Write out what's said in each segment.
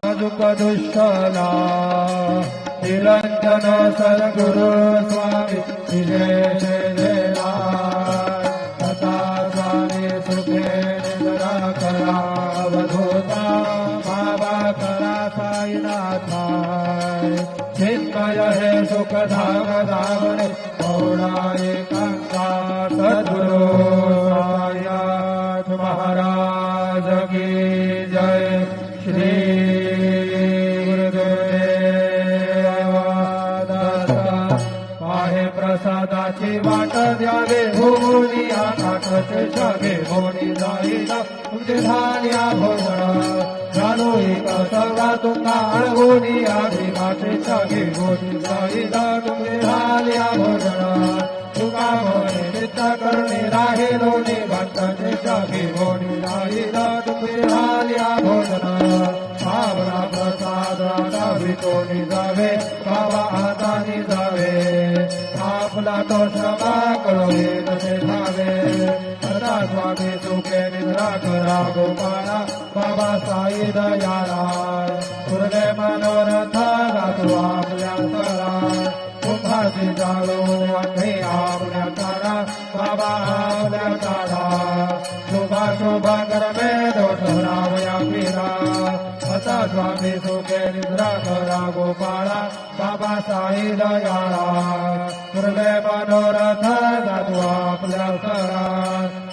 दुःख दुष्टला निरंजन सद्गुरु स्वामी विशेष देला तथा स्वामी सुखे निद्रा करा अवधूता बाबा करा साईनाथा चिन्मय हे सुख धाम धामने गौड़ा एकांता सद्गुरु साईनाथ महाराज की जय। श्री प्रसादाची वाट द्यावे होनी आकाश जागे होनी जाईना तुमचे धान्या भोजन जाणो एक सगळा तुमका होनी आधी माते जागे होनी जाईना तुमचे धान्या भोजन तुका मोने चित्ता करणे राहे लोणी भक्ताचे जागे होनी जाईना तुमचे धान्या भोजन भावना प्रसाद दावितोनी जावे बाबा हातानी जावे आपला तो क्षमा करो तसे धावे सदा स्वामी सुखे निद्रा करा गोपाळा बाबा साई दयाला हृदय मनोरथ गातो आपल्या तरा कुंभाची जाळो अखे आपल्या तारा बाबा आपल्या तारा शुभा शुभा करमे दोष रावया पीरा सदा स्वामी सुखे निद्रा करा गोपाळा बाबा साई दयाला हृदय मनोरथ गातो आपल्या तरा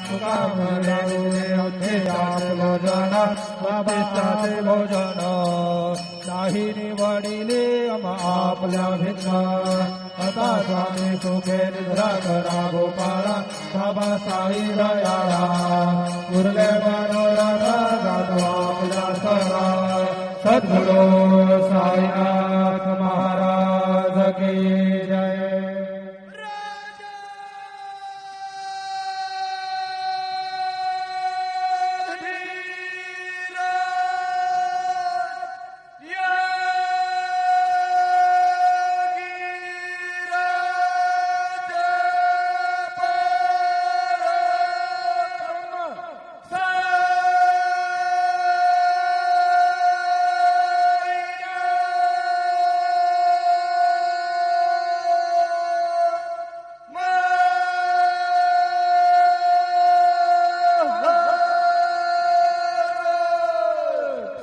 तुका म्हणले भोजन बाबाचे भोजन नाही निवडिले आपल्या भिन्न आता स्वामी सुखे निद्रा करा गोपाळा बाबा साई दयाला हृदय मनोरथ गातो आपल्या तरा सद्गुरु साईनाथ महाराज की जय।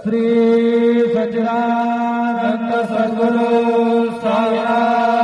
श्री सच्चिदानंद सद्गुरु साईनाथ